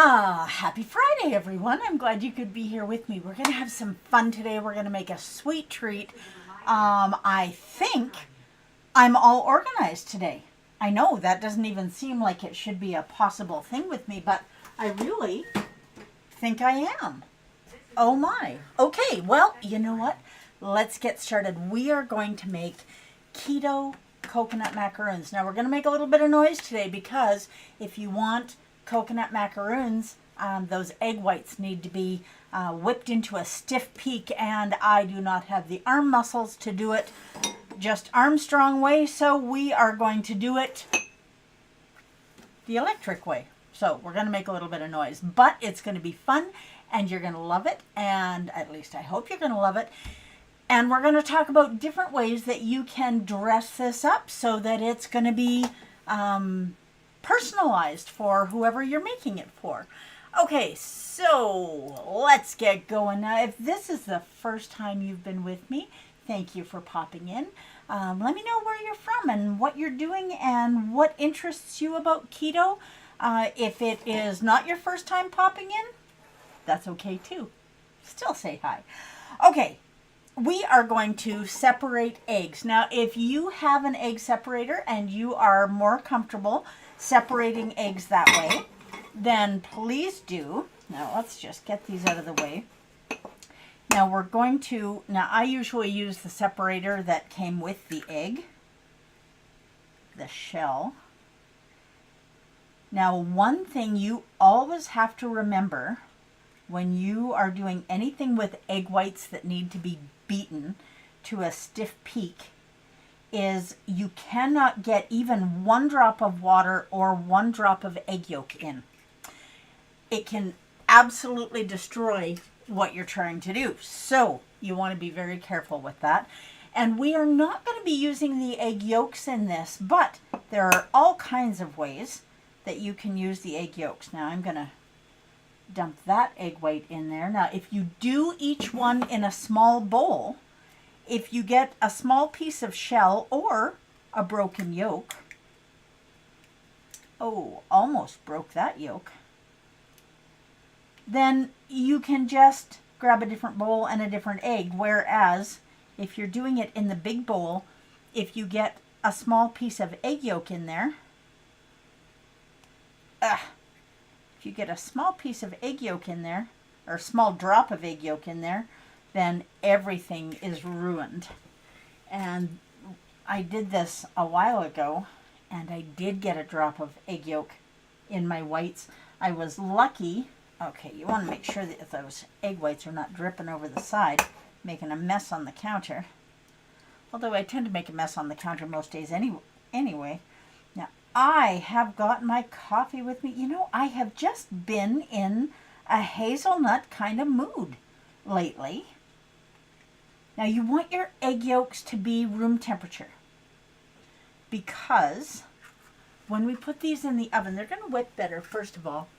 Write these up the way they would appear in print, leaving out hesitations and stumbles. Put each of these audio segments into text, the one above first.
Happy Friday, everyone. I'm glad you could be here with me. We're going to have some fun today. We're going to make a sweet treat. I think I'm all organized today. I know that doesn't even seem like it should be a possible thing with me, but I really think I am. Oh my. Okay, well, you know what? Let's get started. We are going to make keto coconut macaroons. Now, we're going to make a little bit of noise today because if you want coconut macaroons, those egg whites need to be whipped into a stiff peak, and I do not have the arm muscles to do it just Armstrong way, so we are going to do it the electric way. So we're going to make a little bit of noise, but it's going to be fun and you're going to love it, and at least I hope you're going to love it. And we're going to talk about different ways that you can dress this up so that it's going to be personalized for whoever you're making it for. Okay, so let's get going. Now, if this is the first time you've been with me, thank you for popping in. Let me know where you're from and what you're doing and what interests you about keto. If it is not your first time popping in, that's okay too. Still say hi. Okay, we are going to separate eggs. Now, if you have an egg separator and you are more comfortable separating eggs that way, then please do. Now, let's just get these out of the way. Now, I usually use the separator that came with the egg, the shell. Now, one thing you always have to remember when you are doing anything with egg whites that need to be beaten to a stiff peak is you cannot get even 1 drop of water or 1 drop of egg yolk in. It can absolutely destroy what you're trying to do. So you want to be very careful with that. And we are not going to be using the egg yolks in this, but there are all kinds of ways that you can use the egg yolks. Now I'm going to dump that egg white in there. Now, if you do each one in a small bowl, if you get a small piece of shell or a broken yolk, oh, almost broke that yolk, then you can just grab a different bowl and a different egg. Whereas if you're doing it in the big bowl, if you get a small piece of egg yolk in there, if you get a small piece of egg yolk in there, or a small drop of egg yolk in there, then everything is ruined. And I did this a while ago, and I did get a drop of egg yolk in my whites. I was lucky. Okay, you want to make sure that those egg whites are not dripping over the side, making a mess on the counter. Although I tend to make a mess on the counter most days anyway. Now, I have got my coffee with me. You know, I have just been in a hazelnut kind of mood lately. Now, you want your egg yolks to be room temperature because when we put these in the oven, they're going to whip better, first of all.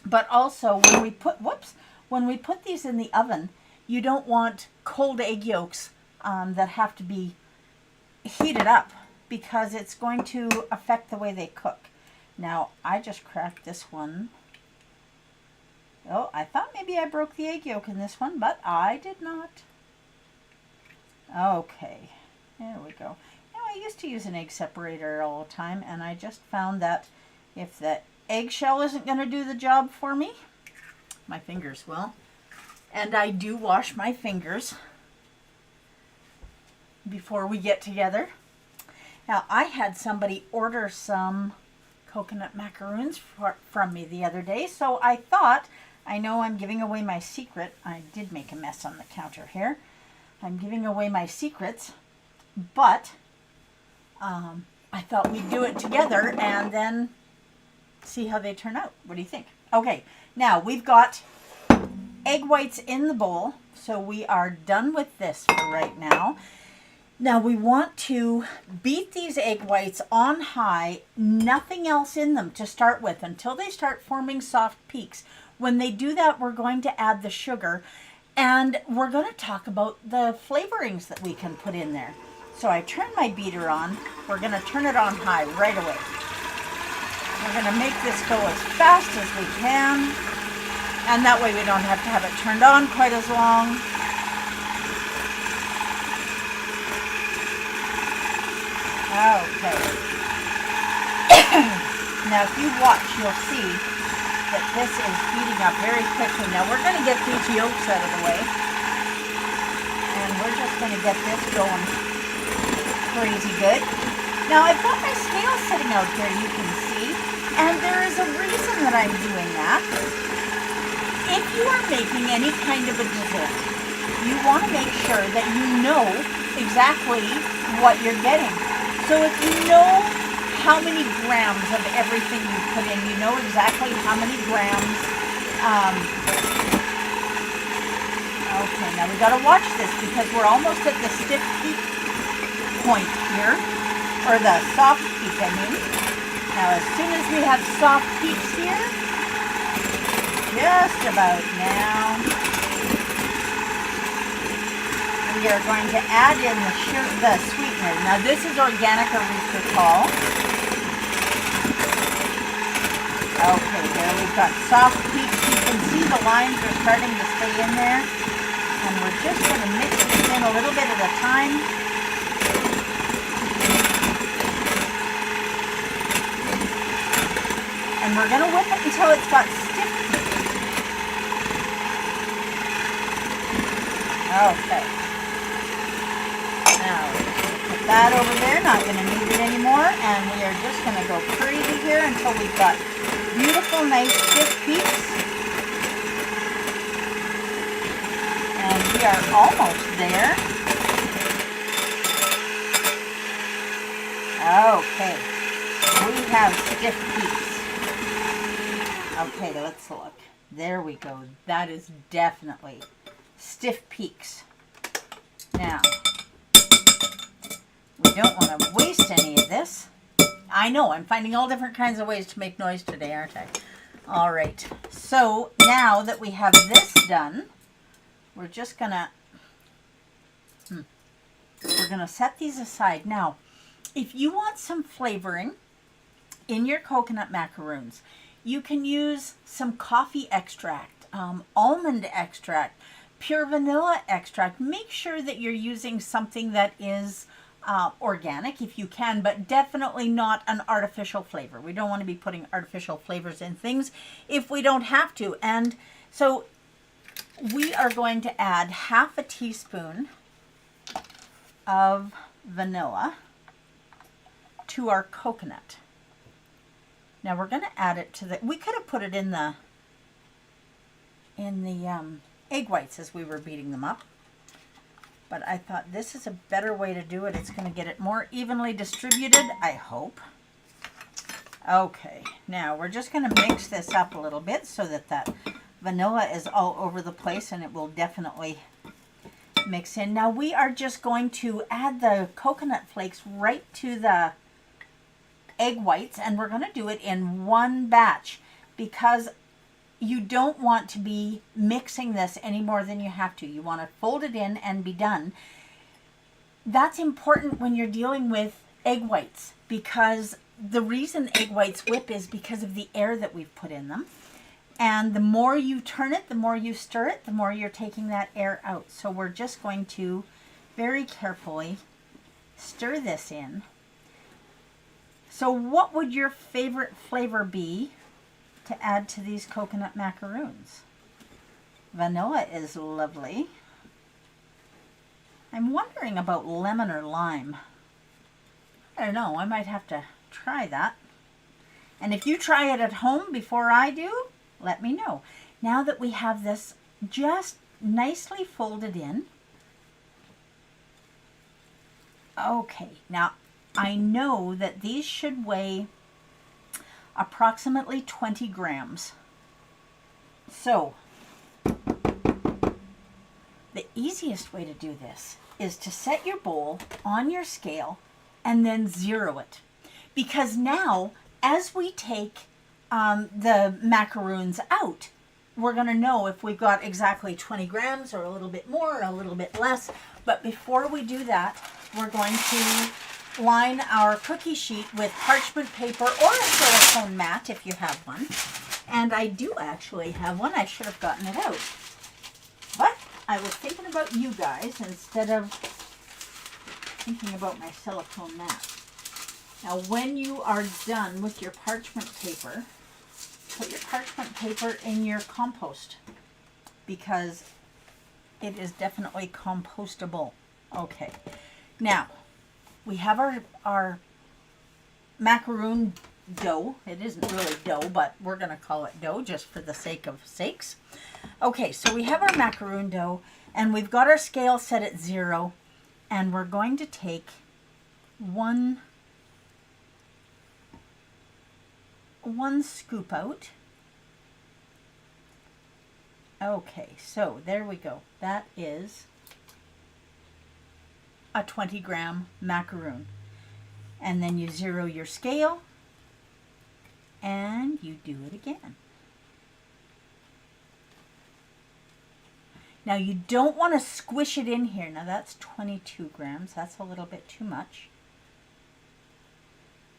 But also, when we put these in the oven, you don't want cold egg yolks that have to be heated up because it's going to affect the way they cook. Now, I just cracked this one. Oh, I thought maybe I broke the egg yolk in this one, but I did not. Okay, there we go. Now, I used to use an egg separator all the time, and I just found that if the eggshell isn't going to do the job for me, my fingers will. And I do wash my fingers before we get together. Now, I had somebody order some coconut macaroons from me the other day, so I thought, I know I'm giving away my secret. I did make a mess on the counter here. I'm giving away my secrets, but I thought we'd do it together and then see how they turn out. What do you think? Okay, now we've got egg whites in the bowl, so we are done with this for right now. Now we want to beat these egg whites on high, nothing else in them to start with until they start forming soft peaks. When they do that, we're going to add the sugar, and we're going to talk about the flavorings that we can put in there. So I turn my beater on. We're going to turn it on high right away. We're going to make this go as fast as we can. And that way we don't have to have it turned on quite as long. Okay. Now if you watch, you'll see that this is heating up very quickly. Now we're going to get these yolks out of the way. And we're just going to get this going crazy good. Now I've got my scale sitting out here, you can see. And there is a reason that I'm doing that. If you are making any kind of a dessert, you want to make sure that you know exactly what you're getting. So if you know how many grams of everything you put in, you know exactly how many grams. Okay, now we got to watch this because we're almost at the stiff peak point here, or the soft peak, I mean. Now as soon as we have soft peaks here, just about now, we are going to add in the sweetener. Now this is organic or rooster tall. Okay, there we've got soft peaks. You can see the lines are starting to stay in there. And we're just going to mix this in a little bit at a time. And we're going to whip it until it's got stiff peaks. Okay. Now, put that over there, not going to need it anymore, and we are just going to go crazy here until we've got beautiful, nice, stiff peaks. And we are almost there. Okay, we have stiff peaks. Okay, let's look. There we go. That is definitely stiff peaks. Now, we don't want to waste any of this. I know, I'm finding all different kinds of ways to make noise today, aren't I? All right, so now that we have this done, we're just gonna, we're gonna set these aside. Now, if you want some flavoring in your coconut macaroons, you can use some coffee extract, almond extract, pure vanilla extract. Make sure that you're using something that is organic if you can, but definitely not an artificial flavor. We don't want to be putting artificial flavors in things if we don't have to. And so we are going to add half a teaspoon of vanilla to our coconut. Now we're going to add it to the, we could have put it in the egg whites as we were beating them up. But I thought this is a better way to do it. It's going to get it more evenly distributed, I hope. Okay, now we're just going to mix this up a little bit so that that vanilla is all over the place, and it will definitely mix in. Now we are just going to add the coconut flakes right to the egg whites, and we're going to do it in one batch because you don't want to be mixing this any more than you have to. You want to fold it in and be done. That's important when you're dealing with egg whites, because the reason egg whites whip is because of the air that we've put in them. And the more you turn it, the more you stir it, the more you're taking that air out. So we're just going to very carefully stir this in. So what would your favorite flavor be to add to these coconut macaroons? Vanilla is lovely. I'm wondering about lemon or lime. I don't know, I might have to try that. And if you try it at home before I do, let me know. Now that we have this just nicely folded in. Okay, now I know that these should weigh approximately 20 grams. So, the easiest way to do this is to set your bowl on your scale and then zero it. Because now, as we take the macaroons out, we're going to know if we've got exactly 20 grams or a little bit more or a little bit less. But before we do that, we're going to line our cookie sheet with parchment paper or a silicone mat if you have one. And I do actually have one. I should have gotten it out. But I was thinking about you guys instead of thinking about my silicone mat. Now, when you are done with your parchment paper, put your parchment paper in your compost because it is definitely compostable. Okay. Now, we have our macaroon dough. It isn't really dough, but we're going to call it dough just for the sake of sakes. Okay, so we have our macaroon dough, and we've got our scale set at 0, and we're going to take one scoop out. Okay, so there we go. That is a 20-gram macaroon. And then you 0 your scale and you do it again. Now you don't want to squish it in here. Now that's 22 grams. That's a little bit too much.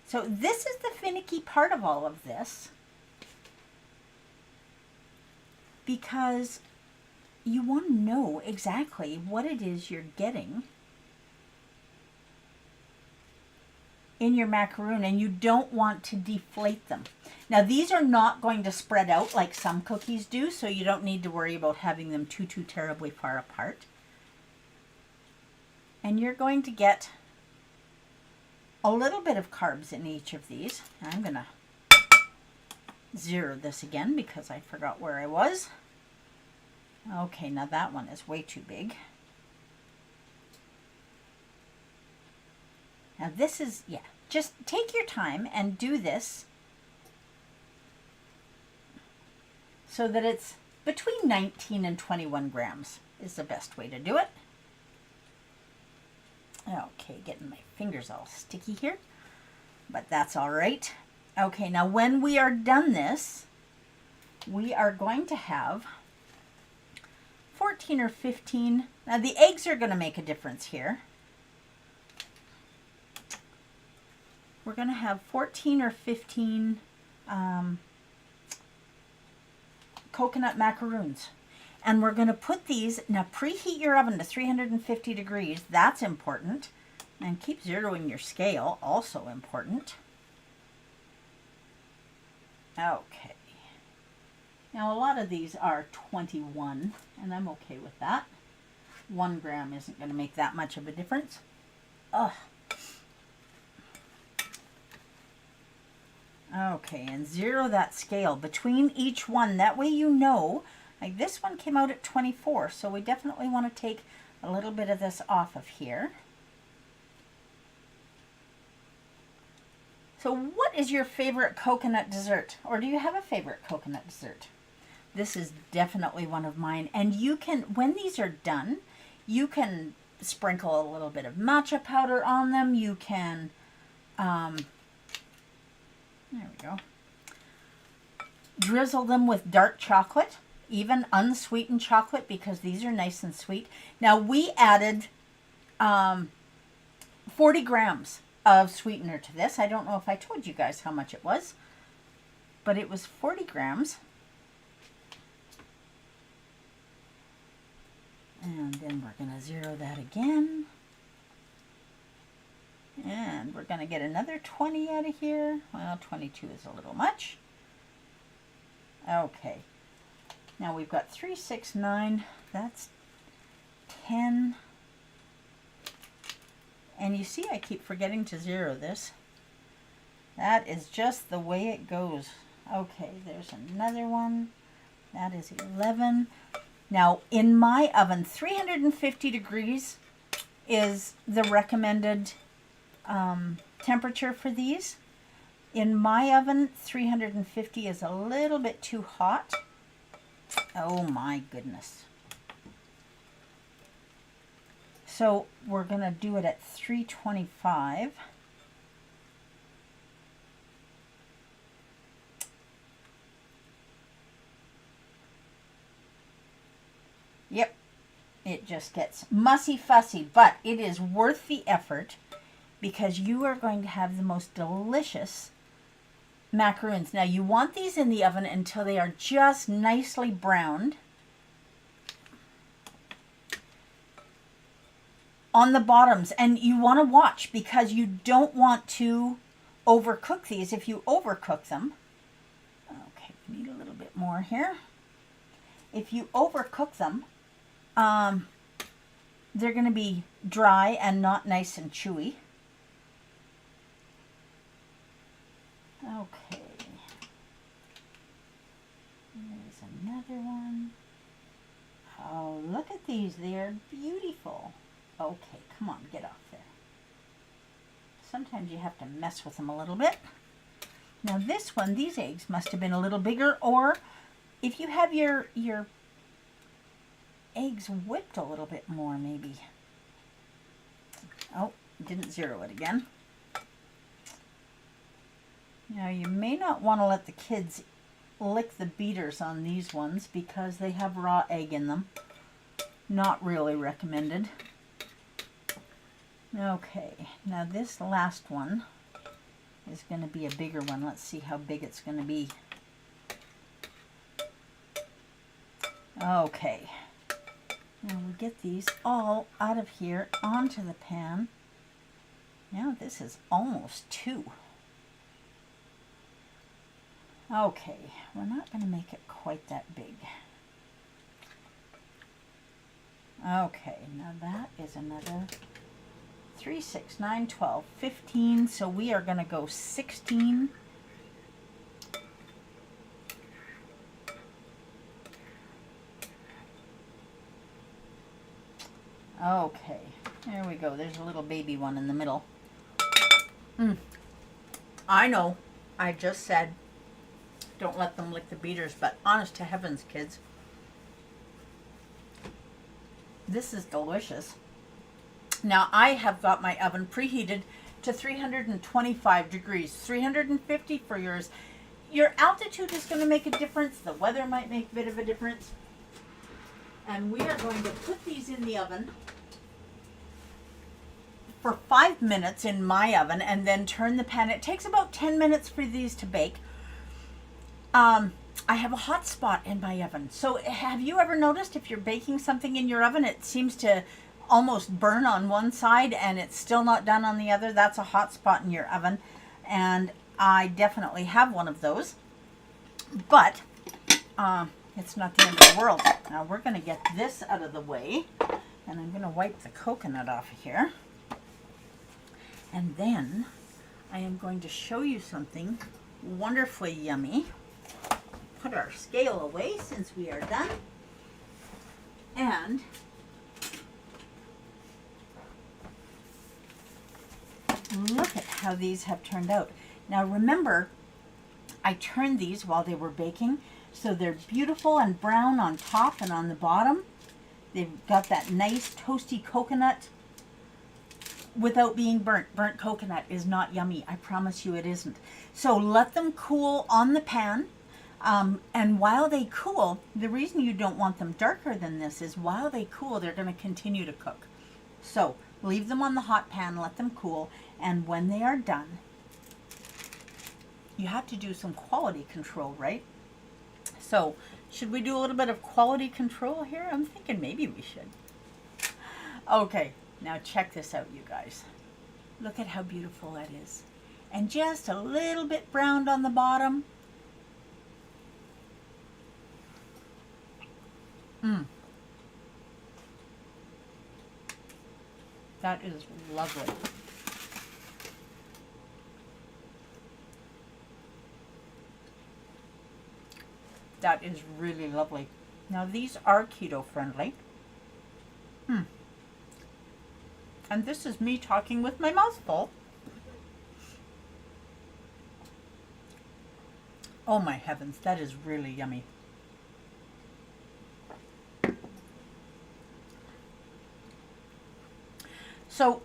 So this is the finicky part of all of this, because you want to know exactly what it is you're getting in your macaroon, and you don't want to deflate them. Now these are not going to spread out like some cookies do, so you don't need to worry about having them too terribly far apart. And you're going to get a little bit of carbs in each of these. I'm going to 0 this again because I forgot where I was. Okay, now that one is way too big. Now this is, yeah, just take your time and do this so that it's between 19 and 21 grams is the best way to do it. Okay, getting my fingers all sticky here, but that's all right. Okay, now when we are done this, we are going to have 14 or 15. Now the eggs are going to make a difference here. We're going to have 14 or 15 coconut macaroons. And we're going to put these, now preheat your oven to 350 degrees. That's important. And keep 0ing your scale, also important. Okay. Now a lot of these are 21, and I'm okay with that. 1 gram isn't going to make that much of a difference. Ugh. Okay, and 0 that scale between each one. That way you know, like this one came out at 24, so we definitely want to take a little bit of this off of here. So what is your favorite coconut dessert? Or do you have a favorite coconut dessert? This is definitely one of mine. And you can, when these are done, you can sprinkle a little bit of matcha powder on them. You can, there we go, drizzle them with dark chocolate, even unsweetened chocolate, because these are nice and sweet. Now we added 40 grams of sweetener to this. I don't know if I told you guys how much it was, but it was 40 grams. And then we're going to 0 that again. And we're going to get another 20 out of here. Well, 22 is a little much. Okay. Now we've got 3, 6, 9. That's 10. And you see I keep forgetting to 0 this. That is just the way it goes. Okay, there's another one. That is 11. Now in my oven, 350 degrees is the recommended temperature for these. In my oven, 350 is a little bit too hot. Oh my goodness. So we're going to do it at 325. Yep, it just gets mussy fussy, but it is worth the effort because you are going to have the most delicious macaroons. Now you want these in the oven until they are just nicely browned on the bottoms, and you want to watch because you don't want to overcook these. If you overcook them, okay, we need a little bit more here. If you overcook them, they're going to be dry and not nice and chewy. Okay, there's another one. Oh, look at these, they're beautiful. Okay, come on, get off there. Sometimes you have to mess with them a little bit. Now this one, these eggs must have been a little bigger, or if you have your eggs whipped a little bit more, maybe. Oh, didn't zero it again. Now you may not want to let the kids lick the beaters on these ones because they have raw egg in them. Not really recommended. Okay, now this last one is going to be a bigger one. Let's see how big it's going to be. Okay, now we get these all out of here onto the pan. Now this is almost 2. Okay, we're not going to make it quite that big. Okay, now that is another 3, 6, 9, 12, 15. So we are going to go 16. Okay, there we go. There's a little baby one in the middle. I know, I just said don't let them lick the beaters, but honest to heavens, kids, this is delicious. Now I have got my oven preheated to 325 degrees, 350 for yours. Your altitude is going to make a difference. The weather might make a bit of a difference. And we are going to put these in the oven for 5 minutes in my oven and then turn the pan. It takes about 10 minutes for these to bake. I have a hot spot in my oven. So have you ever noticed if you're baking something in your oven, it seems to almost burn on one side and it's still not done on the other? That's a hot spot in your oven. And I definitely have one of those. But it's not the end of the world. Now we're going to get this out of the way. And I'm going to wipe the coconut off of here. And then I am going to show you something wonderfully yummy. Put our scale away since we are done. And look at how these have turned out. Now remember, I turned these while they were baking, so they're beautiful and brown on top and on the bottom. They've got that nice toasty coconut without being burnt. Burnt coconut is not yummy. I promise you it isn't. So let them cool on the pan. And while they cool, the reason you don't want them darker than this is while they cool, they're going to continue to cook. So leave them on the hot pan, let them cool, and when they are done, you have to do some quality control, right? So should we do a little bit of quality control here? I'm thinking maybe we should. Okay, now check this out, you guys. Look at how beautiful that is. And just a little bit browned on the bottom. That is lovely. That is really lovely. Now these are keto friendly. And this is me talking with my mouth full. Oh my heavens, that is really yummy. So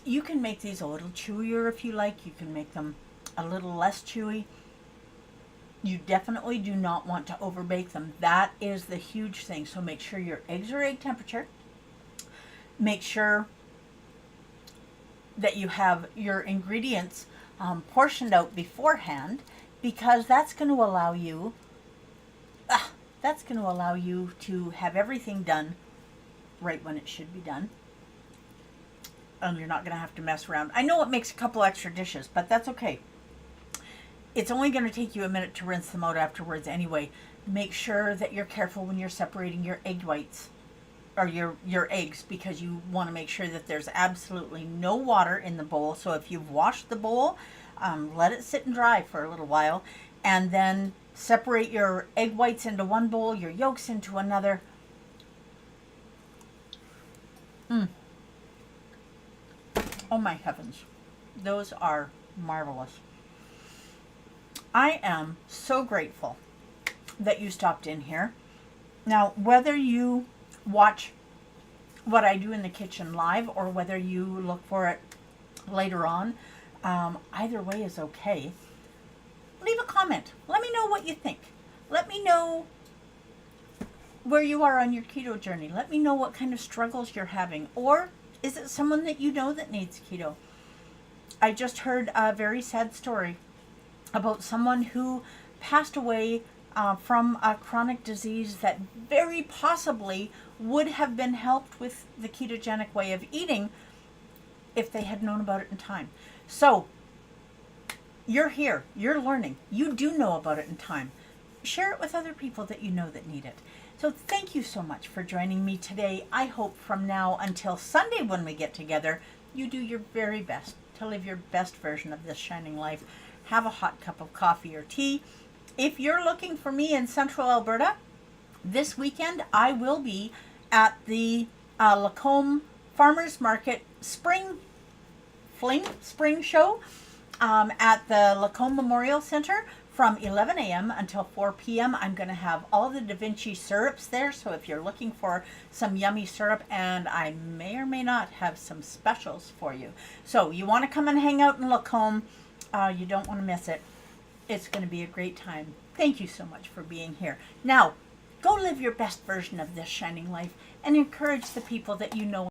you can make these a little chewier if you like. You can make them a little less chewy. You definitely do not want to overbake them. That is the huge thing. So make sure your eggs are egg temperature. Make sure that you have your ingredients portioned out beforehand, because that's going to allow you to have everything done right when it should be done. And you're not going to have to mess around. I know it makes a couple extra dishes, but that's okay. It's only going to take you a minute to rinse them out afterwards anyway. Make sure that you're careful when you're separating your egg whites or your eggs, because you want to make sure that there's absolutely no water in the bowl. So if you've washed the bowl, let it sit and dry for a little while, and then separate your egg whites into one bowl, your yolks into another. Oh my heavens, those are marvelous. I am so grateful that you stopped in here. Now, whether you watch what I do in the kitchen live or whether you look for it later on, either way is okay. Leave a comment. Let me know what you think. Let me know where you are on your keto journey. Let me know what kind of struggles you're having. Or is it someone that you know that needs keto? I just heard a very sad story about someone who passed away from a chronic disease that very possibly would have been helped with the ketogenic way of eating if they had known about it in time. So you're here, you're learning, you do know about it in time. Share it with other people that you know that need it. So thank you so much for joining me today. I hope from now until Sunday when we get together, you do your very best to live your best version of this shining life. Have a hot cup of coffee or tea. If you're looking for me in Central Alberta, this weekend I will be at the Lacombe Farmers Market Spring Show at the Lacombe Memorial Center from 11 a.m. until 4 p.m. I'm going to have all the Da Vinci syrups there, so if you're looking for some yummy syrup, and I may or may not have some specials for you. So you want to come and hang out in Lacombe, you don't want to miss it. It's going to be a great time. Thank you so much for being here. Now, go live your best version of this shining life and encourage the people that you know